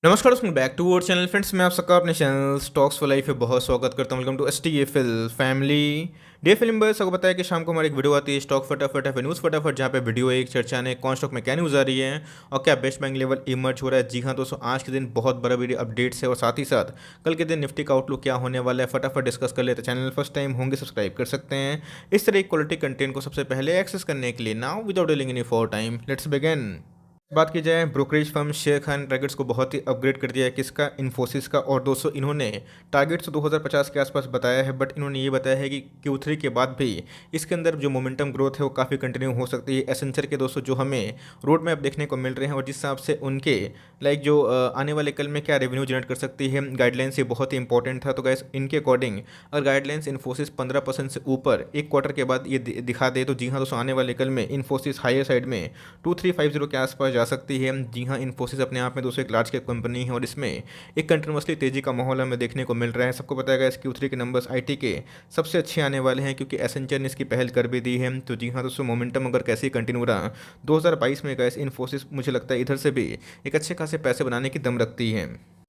नमस्कार दोस्तों, back to our channel friends. मैं आप सबका अपने चैनल स्टॉक्स फॉर लाइफ पे बहुत स्वागत करता हूं। Welcome to STFL family day film बस। आपको पता है कि शाम को हमारी एक वीडियो आती है स्टॉक फटाफट है न्यूज़ फटाफट, जहां पे वीडियो एक चर्चा ने कौन स्टॉक में क्या न्यूज़ आ रही है और क्या बेस्ट बैंक लेवल इमर्ज हो रहा है। जी हाँ दोस्तों, आज के दिन बहुत बड़ा वीडियो अपडेट्स है और साथ ही साथ कल के दिन निफ्टी का आउटलुक क्या होने वाला है फटाफट डिस्कस कर लेते हैं। चैनल फर्स्ट टाइम होंगे सब्सक्राइब कर सकते हैं इस तरह क्वालिटी कंटेंट को सबसे पहले एक्सेस करने के लिए। Now without dealing any for time let's begin. बात की जाए brokerage firm share Khan targets को बहुत ही अपग्रेड कर दिया है, किसका, इन्फोसिस का। और दोस्तों इन्होंने टारगेट्स 2050 के आसपास बताया है, बट इन्होंने ये बताया है कि Q3 के बाद भी इसके अंदर जो मोमेंटम ग्रोथ है वो काफ़ी कंटिन्यू हो सकती है। एसेंचर के दोस्तों जो हमें रोड मैप देखने को मिल रहे हैं और जिस हिसाब से उनके जो आने वाले कल में क्या रेवेन्यू जनरेट कर सकती है, गाइडलाइंस ये बहुत ही इंपॉर्टेंट था। तो गैस इनके अकॉर्डिंग अगर गाइडलाइंस इन्फोसिस 15% से ऊपर एक क्वार्टर के बाद ये दिखा दे तो जी हाँ दोस्तों, आने वाले कल में इन्फोसिस हायर साइड में 2350 के आसपास जा सकती है। जी हाँ, इन्फोसिस अपने आप में दोस्तों एक लार्ज कैप कंपनी है और इसमें एक कंटिन्यूसली तेजी का माहौल हमें देखने को मिल रहा है। सबको पता है Q3 के नंबर्स आईटी के सबसे अच्छे आने वाले हैं, क्योंकि एसेंचर ने इसकी पहल कर भी दी है। तो जी हाँ दोस्तों, मोमेंटम अगर कैसे कंटिन्यू रहा 2022 में गैस इन्फोसिस मुझे लगता है इधर से भी एक अच्छे खासे पैसे बनाने की दम रखती है।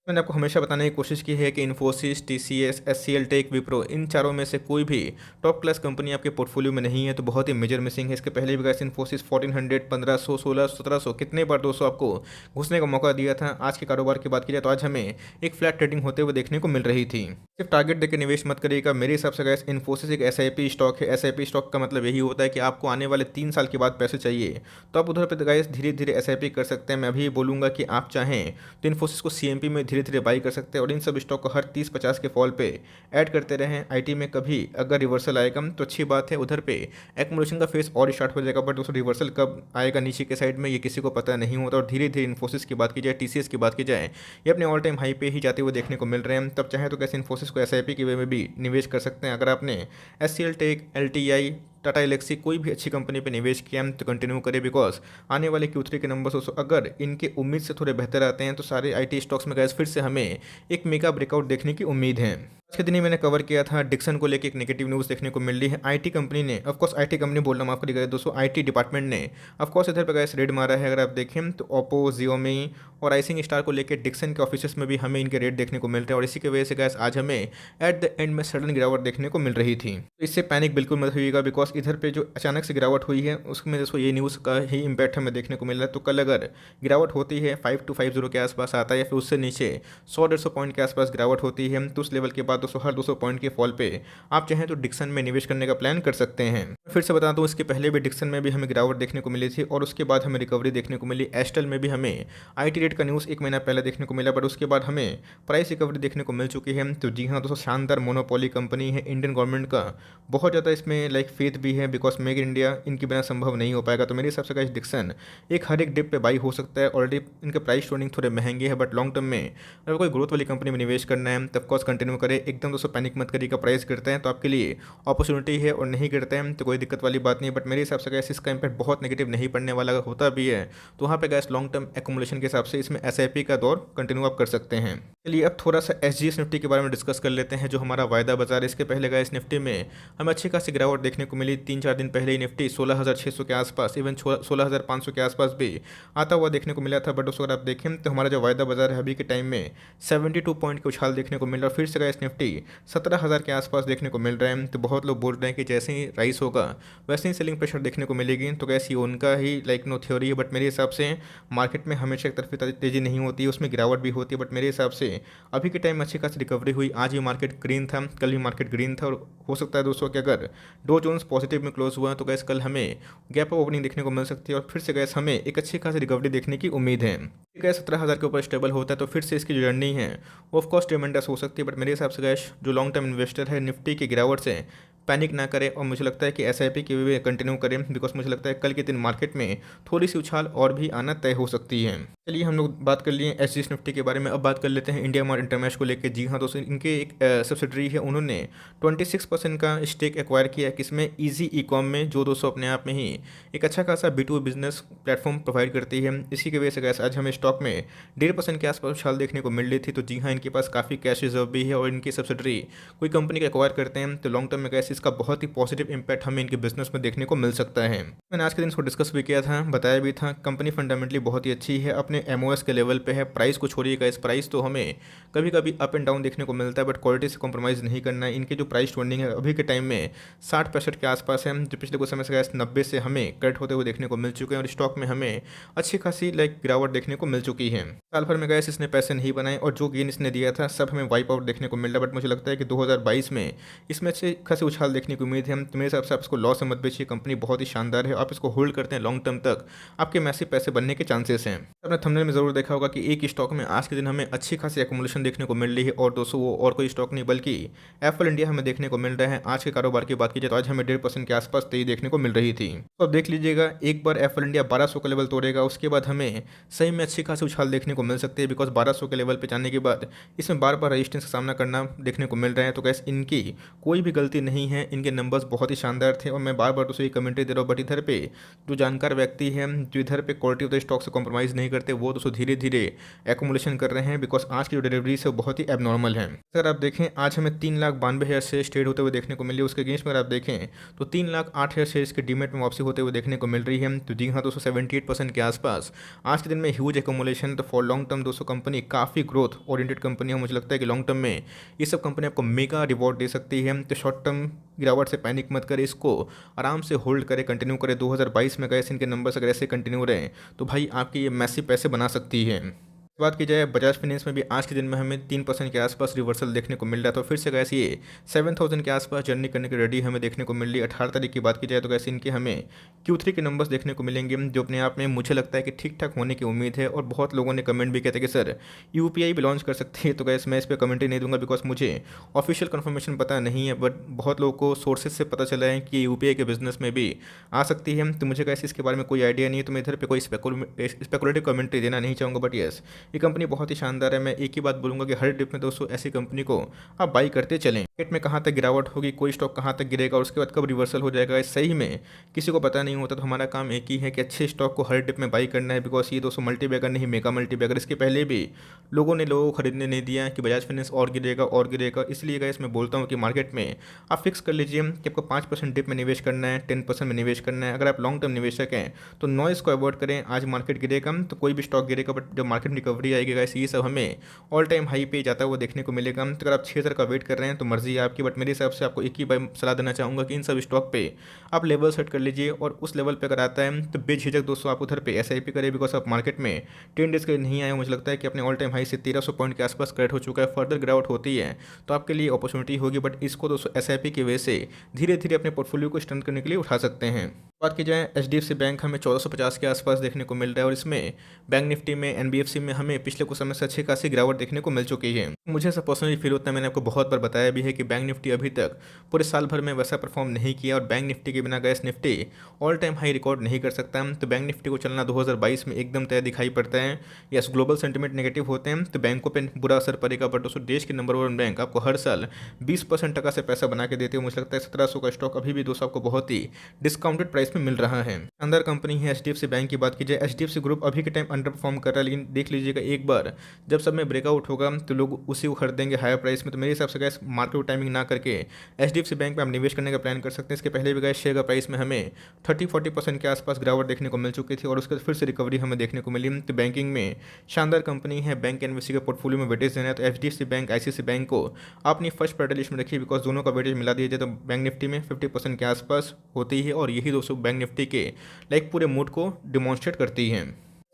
मैंने आपको हमेशा बताने की कोशिश की है कि Infosys, TCS, HCL Tech, Wipro, इन चारों में से कोई भी टॉप क्लास कंपनी आपके पोर्टफोलियो में नहीं है तो बहुत ही मेजर मिसिंग है। इसके पहले भी गैस इन्फोसिस 1400, 1500, 1600, 1700 कितने बार दोस्तों आपको घुसने का मौका दिया था। आज के कारोबार की बात की जाए तो आज हमें एक फ्लैट ट्रेडिंग होते हुए देखने को मिल रही थी। सिर्फ टारगेट देकर निवेश मत करिएगा। मेरे हिसाब से गैस इन्फोसिस एक एसआईपी स्टॉक है। एसआईपी स्टॉक का मतलब यही होता है कि आपको आने वाले 3 साल के बाद पैसे चाहिए तो आप उधर पर गैस धीरे धीरे एसआईपी कर सकते हैं। मैं अभी बोलूँगा कि आप चाहें तो इन्फोसिस को सीएमपी में धीरे धीरे बाई कर सकते हैं और इन सब स्टॉक को हर 30-50 के फॉल पे ऐड करते रहें। आईटी में कभी अगर रिवर्सल आएगा तो अच्छी बात है, उधर पे एक्मुलेशन का फेस और स्टार्ट हो जाएगा, बट दोस्तों रिवर्सल कब आएगा नीचे के साइड में ये किसी को पता नहीं होता। और धीरे धीरे इन्फोसिस की बात की जाए, टीसीएस की बात की जाए, ये अपने ऑल टाइम हाई पे ही जाते हुए देखने को मिल रहे हैं। तब चाहे तो कैसे इन्फोसिस को एसआईपी के वे में भी निवेश कर सकते हैं। अगर आपने HCL tech, LTI, Tata Elxsi कोई भी अच्छी कंपनी पे निवेश किया है तो कंटिन्यू करें, बिकॉज आने वाले Q3 के नंबर्स अगर इनके उम्मीद से थोड़े बेहतर आते हैं तो सारे आईटी स्टॉक्स में गैस फिर से हमें एक मेगा ब्रेकआउट देखने की उम्मीद है। आज के दिन ही मैंने कवर किया था डिक्सन को लेकर एक नेगेटिव न्यूज़ देखने को मिल रही है। आईटी कंपनी ने, ऑफकोर्स आईटी कंपनी बोलना माफ करिएगा दोस्तों, आईटी डिपार्टमेंट ने ऑफकोर्स इधर पर गैस रेड मारा है। अगर आप देखें तो ओप्पो, जियोमी और राइसिंग स्टार को लेकर डिक्सन के ऑफिस में भी हमें इनके रेट देखने को मिल रहे हैं और इसी की वजह से गैस आज हमें एट द एंड में सडन गिरावट देखने को मिल रही थी। तो इससे पैनिक बिल्कुल मत होइएगा, बिकॉज इधर पे जो अचानक से गिरावट हुई है उसमें दोस्तों ये न्यूज़ का ही इम्पैक्ट हमें देखने को मिल रहा है। तो कल अगर गिरावट होती है 5250 के आसपास आता है या फिर उससे नीचे 100-150 पॉइंट के आसपास गिरावट होती है तो उस लेवल के बाद दोस्तों हर 200 पॉइंट के फॉल पे आप चाहें तो डिक्सन में निवेश करने का प्लान कर सकते हैं। फिर से बता दूं, इसके पहले भी डिक्सन में भी हमें गिरावट देखने को मिली थी और उसके बाद हमें रिकवरी देखने को मिली। एस्टल में भी हमें आईटी रेट का न्यूज़ 1 महीना पहले देखने को मिला, बट उसके बाद हमें प्राइस रिकवरी देखने को मिल चुकी है। तो जी हाँ दोस्तों, शानदार मोनोपोली कंपनी है। इंडियन गवर्नमेंट का बहुत ज़्यादा इसमें फेथ भी है, बिकॉज मेक इन इंडिया इनके बिना संभव नहीं हो पाएगा। तो मेरे हिसाब से गाइस डिक्सन एक हर एक डिप पे बाई हो सकता है। ऑलरेडी इनके प्राइस ट्रेडिंग थोड़े महंगे हैं, बट लॉन्ग टर्म में अगर कोई ग्रोथ वाली कंपनी में निवेश करना है तब कोर्स कंटिन्यू करें। एकदम दोस्तों पैनिक मत करिएगा। प्राइस गिरते हैं तो आपके लिए अपॉर्चुनिटी है और नहीं गिरते हैं तो कोई दिक्कत वाली बात नहीं है। बट मेरे हिसाब से गैस इसका इम्पैक्ट बहुत नेगेटिव नहीं पड़ने वाला, अगर होता भी है तो वहाँ पे गैस लॉन्ग टर्म एकोमुलेशन के हिसाब से इसमें एसआईपी का दौर कंटिन्यू आप कर सकते हैं। चलिए अब थोड़ा सा एसजीएस निफ्टी के बारे में डिस्कस कर लेते हैं, जो हमारा वायदा बाजार है। इसके पहले गैस निफ्टी में हमें अच्छी खासी गिरावट देखने को मिली। 3-4 दिन पहले ही निफ्टी 16,600 के आसपास, इवन 16,500 के आसपास भी आता हुआ देखने को मिला था। बट उसको अगर आप देखें तो हमारा जो वायदा बाजार है अभी के टाइम में 72 पॉइंट के उछाल देखने को मिल रहा है। फिर से गैस निफ्टी 17,000 के आसपास देखने को मिल रहा है। तो बहुत लोग बोल रहे हैं कि जैसे ही राइस होगा वैसे ही सेलिंग प्रेशर देखने को मिलेगी। तो गैस ये उनका ही नो थ्योरी है, बट मेरे हिसाब से मार्केट में हमेशा एक तरफी तेजी नहीं होती है, उसमें गिरावट भी होती है। बट मेरे हिसाब से अभी के टाइम अच्छी खासी रिकवरी हुई। आज भी मार्केट ग्रीन था, कल भी मार्केट ग्रीन था और हो सकता है दोस्तों कि अगर डो जोन्स पॉजिटिव में क्लोज हुआ तो गैस कल हमें गैप ऑफ ओपनिंग देखने को मिल सकती है और फिर से गैस हमें एक अच्छी खासी रिकवरी देखने की उम्मीद है। गैस 17,000 के ऊपर स्टेबल होता है तो फिर से इसकी जो जर्नी है वो ऑफकोर्स ट्रेमेंडस हो सकती है। बट मेरे हिसाब से गैस जो लॉन्ग टर्म इन्वेस्टर है निफ्टी की गिरावट से पैनिक ना करें और मुझे लगता है कि एसआईपी की वे कंटिन्यू करें, बिकॉज मुझे लगता है कल के दिन मार्केट में थोड़ी सी उछाल और भी आना तय हो सकती है। चलिए हम लोग बात कर लिए एसजीएस निफ्टी के बारे में, अब बात कर लेते हैं इंडिया मार्ट इंटरमेश को लेकर। जी हाँ दोस्तों, इनके एक सब्सिडरी है, उन्होंने 26% का स्टेक एक्वायर किया है किसमें, ईजी ई कॉम में, जो दोस्तों अपने आप में ही एक अच्छा खासा B2B बिजनेस प्लेटफॉर्म प्रोवाइड करती है। इसी की वजह से गैस आज हमें स्टॉक में 1.5% के आसपास उछाल देखने को मिल रही थी। तो जी हाँ, इनके पास काफ़ी कैश रिजर्व भी है और इनकी सब्सिडरी कोई कंपनी को एक्वायर करते हैं तो लॉन्ग टर्म में कैसे इसका बहुत ही पॉजिटिव इंपैक्ट हमें इनके बिजनेस में देखने को मिल सकता है। मैंने आज के दिन इसको डिस्कस भी किया था, बताया भी था कंपनी फंडामेंटली बहुत ही अच्छी है, अपने एमओएस के लेवल पे है। प्राइस को छोड़िएगा, इस प्राइस तो हमें कभी कभी अप एंड डाउन देखने को मिलता है, बट क्वालिटी से कॉम्प्रोमाइज़ नहीं करना है। इनके जो प्राइस ट्रेंडिंग है अभी के टाइम में 60-65 के आसपास है, जो पिछले कुछ समय से 90 से हमें कट होते हुए देखने को मिल चुके हैं और स्टॉक में हमें अच्छी खासी गिरावट देखने को मिल चुकी है। साल भर में गैस इसने पैसे नहीं बनाए और जो गेन इसने दिया था सब हमें वाइप आउट देखने को मिल रहा है। बट मुझे लगता है कि 2022 में इसमें अच्छे खासी उछाल देखने की उम्मीद है। तो मेरे हिसाब से आप इसको लॉस में मत बेचिए, कंपनी बहुत ही शानदार है, आप इसको होल्ड करते हैं लॉन्ग टर्म तक आपके मैसिव पैसे बनने के चांसेस हैं। आपने थंबनेल में जरूर देखा होगा कि एक स्टॉक में आज के दिन हमें अच्छी खासी एक्युमुलेशन देखने को मिल रही है और दोस्तों वो और कोई स्टॉक नहीं बल्कि एप्पल इंडिया हमें देखने को मिल रहा है। आज के कारोबार की बात की जाए तो आज हमें 1.5% के आसपास तेजी देखने को मिल रही थी। तो अब देख लीजिएगा, एक बार एप्पल इंडिया 1200 का लेवल तोड़ेगा उसके बाद हमें सही में अच्छी खासी उछाल देखने को मिल सकती है, बिकॉज 1200 के लेवल पे जाने के बाद इसमें बार बार रेजिस्टेंस का सामना करना देखने को मिल रहा है। तो गैस इनकी कोई भी गलती नहीं है, इनके नंबर्स बहुत ही शानदार थे और मैं बार बार दोस्तों ये कमेंट्री दे रहा हूँ। बट इधर पे जो जानकार व्यक्ति है जो इधर पे क्वालिटी ऑफ द स्टॉक से कॉम्प्रोमाइज़ नहीं करते वो दोस्तों धीरे धीरे एक्मुलेशन कर रहे हैं, बिकॉज आज की जो डिलीवरीज है वो बहुत ही एबनॉर्मल है। अगर आप देखें आज हमें 3,92,000 शेयर ट्रेड होते हुए देखने को मिली, उसके अगेंस्ट में अगर आप देखें तो 3,08,000 शेयर्स के डीमेट में वापसी होते हुए देखने को मिल रही है। तो जी हाँ दोस्तों, 78% के आसपास आज के दिन में ह्यूज एक्मुलेशन। तो फॉर लॉन्ग टर्म दोस्तों कंपनी काफ़ी ग्रोथ ओरिएंटेड कंपनी है, मुझे लगता है कि लॉन्ग टर्म में ये सब कंपनी आपको मेगा रिवॉर्ड दे सकती है। तो शॉर्ट टर्म गिरावट से पैनिक मत करें, इसको आराम से होल्ड करें, कंटिन्यू करें। 2022 में गए इनके नंबर्स अगर ऐसे कंटिन्यू रहें तो भाई आपके ये मैसिव पैसे बना सकती है। बात की जाए बजाज फाइनेंस में भी आज के दिन में हमें 3% के आसपास रिवर्सल देखने को मिल रहा है। तो फिर से गैस ये 7,000 के आसपास जर्नी करने की रेडी हमें देखने को मिल रही है। 18 तारीख की बात की जाए तो गैस इनके हमें Q3 के नंबर्स देखने को मिलेंगे जो अपने आप में मुझे लगता है कि ठीक ठाक होने की उम्मीद है। और बहुत लोगों ने कमेंट भी कहते हैं कि सर UPI भी लॉन्च कर सकती है। तो गैस मैं इस पर कमेंट ही नहीं दूंगा, बिकॉज मुझे ऑफिशियल कन्फर्मेशन पता नहीं है, बट बहुत लोगों को सोर्सेज से पता चला है कि UPI के बिजनेस में भी आ सकती है। तो मुझे कैसे इसके बारे में कोई आइडिया नहीं है, तो मैं इधर पे कोई स्पेकुलेटिव कमेंट्री देना नहीं चाहूँगा। बट यस, ये कंपनी बहुत ही शानदार है। मैं एक ही बात बोलूंगा कि हर डिप में दोस्तों ऐसी कंपनी को आप बाई करते चलें। मार्केट में कहाँ तक गिरावट होगी, कोई स्टॉक कहाँ तक गिरेगा और उसके बाद कब रिवर्सल हो जाएगा, इस सही में किसी को पता नहीं होता। तो हमारा काम एक ही है कि अच्छे स्टॉक को हर डिप में बाई करना है, बिकॉज ये दोस्तों मल्टी बैगर नहीं मेगा मल्टी बैगर। इसके पहले भी लोगों को खरीदने नहीं दिया कि बजाज फाइनेंस और गिरेगा। इसलिए गाइस मैं बोलता हूँ कि मार्केट में आप फिक्स कर लीजिए कि आपको 5% डिप में निवेश करना है, 10% में निवेश करना है। अगर आप लॉन्ग टर्म निवेशक हैं तो नॉइस को अवॉइड करें। आज मार्केट गिरेगा तो कोई भी स्टॉक गिरेगा, बट जब मार्केट में रिकवरी आएगी गाइस ये सब हमें ऑल टाइम हाई पे जाता हुआ देखने को मिलेगा। तो अगर आप 6,000 का वेट कर रहे हैं तो मर्जी है आपकी, बट मेरे हिसाब से आपको एक ही बार सलाह देना चाहूँगा कि इन सब स्टॉक पे आप लेवल सेट कर लीजिए और उस लेवल पे अगर आता है तो बेझिझक दोस्तों आप उधर पे SIP करें, बिकॉज आप मार्केट में 10 डेज के नहीं आए। मुझे लगता है कि अपने ऑल टाइम हाई से 1300 पॉइंट के आसपास करेक्ट हो चुका है। फर्दर गिरावट होती है तो आपके लिए अपॉर्चुनिटी होगी, बट इसको दोस्तों SIP की वजह से धीरे धीरे अपने पोर्टफोलियो को स्ट्रेंथ करने के लिए उठा सकते हैं। बात की जाए HDFC बैंक हमें 1450 के आसपास देखने को मिल रहा है और इसमें बैंक निफ्टी में NBFC में हमें पिछले कुछ समय से अच्छी खासी गिरावट देखने को मिल चुकी है। मुझे ऐसा पर्सनली फील होता है, मैंने आपको बहुत बार बताया भी है कि बैंक निफ्टी अभी तक पूरे साल भर में वैसा परफॉर्म नहीं किया और बैंक निफ्टी के बिना gas Nifty all time high record नहीं कर सकता। तो बैंक निफ्टी को चलना 2022 में एकदम तय दिखाई पड़ता है। यस, ग्लोबल सेंटिमेंट नेगेटिव होते हैं तो बैंकों पर बुरा असर पड़ेगा, बट दोस्तों देश के नंबर 1 बैंक आपको हर साल 20% टका से पैसा बना के देते हो। मुझे लगता है 1700 का स्टॉक अभी भी दोस्तों आपको बहुत ही डिस्काउंटेड प्राइस में मिल रहा है। अंदर कंपनी है HDFC बैंक की बात की जाए, HDFC ग्रुप अभी के टाइम अंडर परफॉर्म कर रहा है, लेकिन देख लीजिएगा एक बार जब सब में ब्रेकआउट होगा तो लोग उसी को खरीदेंगे हायर प्राइस में। तो मेरे हिसाब से गैस मार्केट टाइमिंग ना करके HDFC बैंक में आप निवेश करने का प्लान कर सकते हैं। इसके पहले भी गैस शेयर का प्राइस में हमें 30-40% के आसपास गिरावट देखने को मिल चुकी थी और उसके बाद फिर से रिकवरी हमें देखने को मिली। तो बैंकिंग में शानदार कंपनी है, बैंक एनबीएफसी के पोर्टफोलियो में वेटेज देना है तो HDFC बैंक ICICI बैंक को अपनी फर्स्ट प्रायोरिटी लिस्ट में रखिए, बिकॉज दोनों का वेटेज मिला दिया जाए तो बैंक निफ्टी में 50% के आसपास होती है और यही दोस्तों बैंक निफ्टी के पूरे मूड को डिमॉन्स्ट्रेट करती है।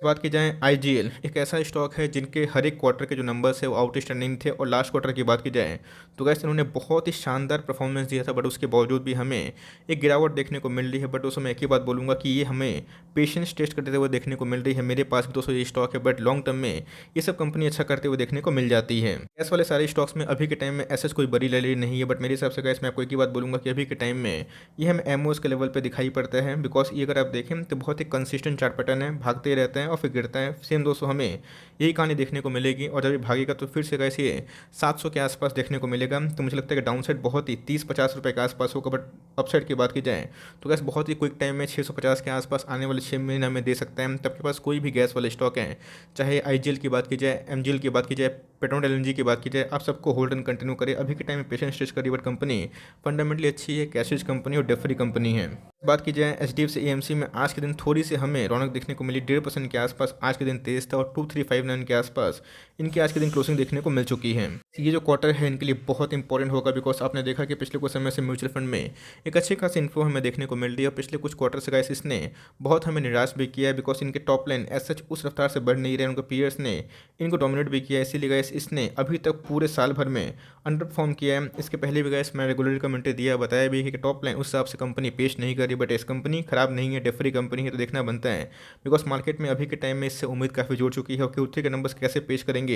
बात की जाए IGL, एक ऐसा स्टॉक है जिनके हर एक क्वार्टर के जो नंबर्स है वो आउटस्टैंडिंग थे और लास्ट क्वार्टर की बात की जाए तो गैस इन्होंने बहुत ही शानदार परफॉर्मेंस दिया था, बट उसके बावजूद भी हमें एक गिरावट देखने को मिल रही है। बट दोस्तों मैं एक ही बात बोलूँगा कि ये हमें पेशेंस टेस्ट करते हुए देखने को मिल रही है। मेरे पास भी दोस्तों ये स्टॉक है, बट लॉन्ग टर्म में ये सब कंपनी अच्छा करते हुए देखने को मिल जाती है। गैस वाले सारे स्टॉक्स में अभी के टाइम में ऐसा कोई बड़ी रैली नहीं है, बट मेरे हिसाब से गैस मैं आपको एक ही बात बोलूँगा कि अभी के टाइम में ये हमें एमओएस के लेवल पर दिखाई पड़ता है, बिकॉज ये अगर आप देखें तो बहुत ही कंसिस्टेंट चार्ट पैटर्न है, भागते रहते हैं और फिर गिरता है। सेम दोस्तों हमें यही कहानी देखने को मिलेगी, और जब ये भागेगा तो फिर से गाइस ये 700 के आसपास देखने को मिलेगा। तो मुझे लगता है कि डाउन साइड बहुत ही 30-50 रुपये के आसपास होगा, बट अपसाइड की बात की जाए तो गैस बहुत ही क्विक टाइम में 650 के आसपास आने वाले 6 महीने में दे सकता है। तब के पास कोई भी गैस वाले स्टॉक हैं, चाहे आईजीएल की बात की जाए, एमजीएल की बात की जाए, पेट्रोल एलएनजी की बात की जाए, आप सबको होल्ड एंड कंटिन्यू करें। अभी के टाइम में पेशेंस स्टेज करी, बट कंपनी फंडामेंटली अच्छी है, कैशेज कंपनी और डेट फ्री कंपनी है। बात की जाए एचडीएफसी एएमसी में, आज के दिन थोड़ी सी हमें रौनक देखने को मिली, 1.5% के आसपास आज के दिन तेज था, और 2359 के आसपास इनकी आज के दिन क्लोजिंग देखने को मिल चुकी है। ये जो क्वार्टर है इनके लिए बहुत इंपॉर्टेंट होगा, बिकॉज आपने देखा कि पिछले कुछ समय से म्यूचुअल फंड में एक अच्छी खासी इन्फ्लो हमें देखने को मिल रही है। पिछले कुछ क्वार्टर से गाइस इसने बहुत हमें निराश भी किया है, बिकॉज इनके टॉप लाइन एज सच उस रफ्तार से बढ़ नहीं रहे, उनके पीयर्स ने इनको डोमिनेट भी किया है। इसीलिए गाइस इसने अभी तक पूरे साल भर में अंडर परफॉर्म किया है। इसके पहले भी गाइस मैं रेगुलर कमेंट्री दिया, बताया भी कि टॉप लाइन उस हिसाब से कंपनी पेश नहीं कर रही, बट इस कंपनी खराब नहीं है, डेट फ्री कंपनी है, तो देखना बनता है। बिकॉज मार्केट में अभी के टाइम में इससे उम्मीद काफ़ी जुड़ चुकी है, और Q3 के नंबर्स कैसे पेश करेंगे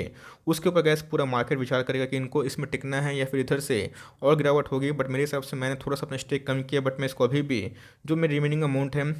उसके ऊपर गैस पूरा मार्केट विचार करेगा कि इनको इसमें टिकना है या फिर इधर से और गिरावट होगी। बट मेरे हिसाब से मैंने थोड़ा सा अपना स्टेक कम किया, बट मैं इसको अभी भी जो मेरी रिमेनिंग अमाउंट है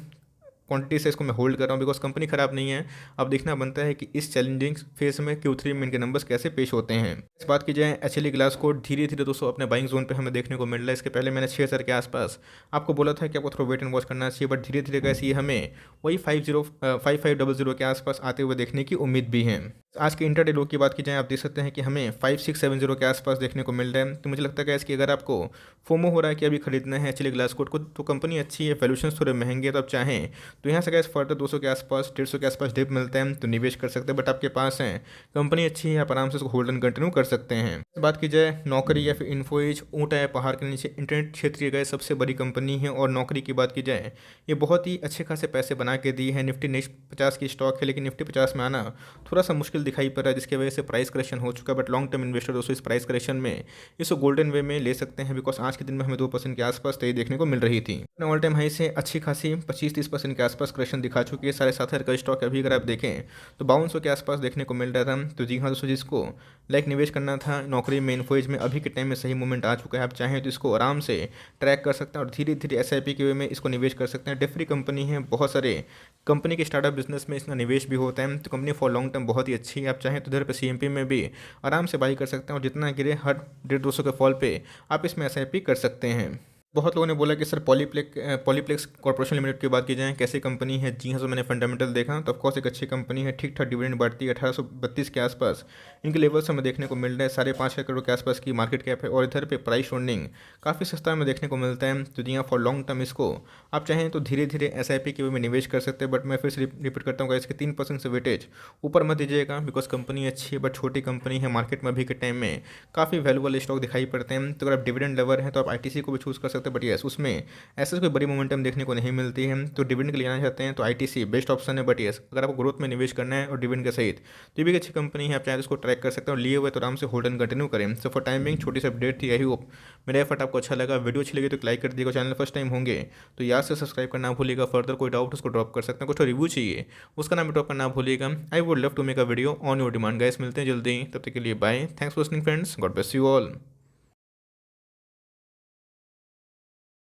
क्वांटिटी से इसको मैं होल्ड कर रहा हूँ, बिकॉज कंपनी खराब नहीं है। अब देखना बनता है कि इस चैलेंजिंग फेज में Q3 में इनके नंबर्स कैसे पेश होते हैं। इस बात की जाए एचएलई ग्लास को धीरे धीरे दोस्तों अपने बाइंग जोन पे हमें देखने को मिल रहा है। इसके पहले मैंने 6000 के आसपास आपको बोला था कि आपको थोड़ा वेट एंड वॉच करना चाहिए, बट धीरे धीरे कैसे हमें वही 5500 के आसपास आते हुए देखने की उम्मीद भी है। आज के इंटरडे लो की बात की जाए, आप देख सकते हैं कि हमें 5670 के आसपास देखने को मिल रहा है। तो मुझे लगता है कि अगर आपको फोमो हो रहा है कि अभी खरीदना है एचएलई ग्लास कोड को, तो कंपनी अच्छी है, वैल्यूएशन थोड़े महंगे हैं, तो आप चाहें तो यहाँ से गैस फर्दर 200 के आसपास 150 के आसपास डिप मिलते हैं तो निवेश कर सकते हैं। बट आपके पास है कंपनी अच्छी है, आप आराम से उसको होल्ड एंड कंटिन्यू कर सकते हैं। बात की जाए नौकरी या फिर इन्फोएज, ऊँटा है पहाड़ के नीचे, इंटरनेट क्षेत्र की गए सबसे बड़ी कंपनी है। और नौकरी की बात की जाए, ये बहुत ही अच्छे खासे पैसे बना के दी है। निफ्टी नेक्स्ट 50 की स्टॉक है, लेकिन निफ्टी 50 में आना थोड़ा सा मुश्किल दिखाई पड़ रहा है, जिसकी वजह से प्राइस करेक्शन हो चुका है। बट लॉन्ग टर्म इन्वेस्टर दोस्तों इस प्राइस करेक्शन में इसको गोल्डन वे में ले सकते हैं, बिकॉज आज के दिन में हमें 2% के आसपास तेजी देखने को मिल रही थी। ऑल टाइम हाई से अच्छी खासी 25-30% के आसपास करेक्शन दिखा चुकी है। 7,500 का स्टॉक अभी अगर आप देखें तो 5200 के आसपास देखने को मिल रहा था। तो जी हाँ दोस्तों, जिसको लाइक निवेश करना था नौकरी में, इन्फोएज में, अभी के टाइम में सही मूवमेंट आ चुका है। आप चाहें तो इसको आराम से ट्रैक कर सकते हैं और धीरे धीरे एसआईपी के वे में इसको निवेश कर सकते हैं। डेट फ्री कंपनी है, बहुत सारे कंपनी के स्टार्टअप बिजनेस में इसका निवेश भी होता है, तो कंपनी फॉर लॉन्ग टर्म बहुत ही अच्छी है। आप चाहें तो इधर पे सीएमपी में भी आराम से बाई कर सकते हैं, और जितना गिरे हर 150-200 के फॉल पे आप इसमें एसआईपी कर सकते हैं। बहुत लोगों ने बोला कि सर पॉलीप्लेक्स कॉर्पोरेशन लिमिटेड की बात की जाए कैसी कंपनी है। जी हाँ, तो मैंने फंडामेंटल देखा तो ऑफकोर्स एक अच्छी कंपनी है, ठीक ठाक डिविडेंड बढ़ती है। 1832 के आसपास इनके लेवल्स हमें देखने को मिल रहे हैं। 5.5 करोड़ के आसपास की मार्केट कैप है, और इधर पे प्राइस होल्डिंग काफ़ी सस्ता हमें देखने को मिलता है। तो जी हाँ, फॉर लॉन्ग टर्म इसको आप चाहें तो धीरे धीरे एसआईपी के वे में निवेश कर सकते हैं। बट मैं फिर से रिपीट करता हूँ, इसके 3% से वेटेज ऊपर मत दीजिएगा, बिकॉज कंपनी अच्छी है बट छोटी कंपनी है। मार्केट में अभी के टाइम में काफ़ी वैल्यूबल स्टॉक दिखाई पड़ते हैं। तो अगर आप डिविडेंड लवर हैं तो आप आईटीसी को भी चूज़ कर सकते हैं, बट यस उसमें ऐसे कोई बड़ी मोमेंटम देखने को नहीं मिलती है। तो डिविडेंड के लिए आना चाहते हैं तो आईटीसी बेस्ट ऑप्शन है। बट यस अगर आपको ग्रोथ में निवेश करना है और डिविडेंड के सहित, तो ये भी एक अच्छी कंपनी है, आप चाहे तो इसको ट्रैक कर सकते हैं, और लिए हुए तो आराम से होल्ड एंड कंटिन्यू करें। सो फॉर टाइमिंग छोटी सी अपडेट थी। आई होप मेरा एफर्ट आपको अच्छा लगा। वीडियो अच्छी लगी तो लाइक कर दिएगा, चैनल फर्स्ट टाइम होंगे तो याद से सब्सक्राइब करना भूलिएगा। फर्दर कोई डाउट उसको ड्रॉप कर सकते हैं, कुछ रिव्यू चाहिए उसका नाम ड्रॉप करना भूलिएगा। I would love to make a video on your demand. Guys मिलते हैं जल्दी, तब तक के लिए बाय। Thanks for listening friends, God bless you all.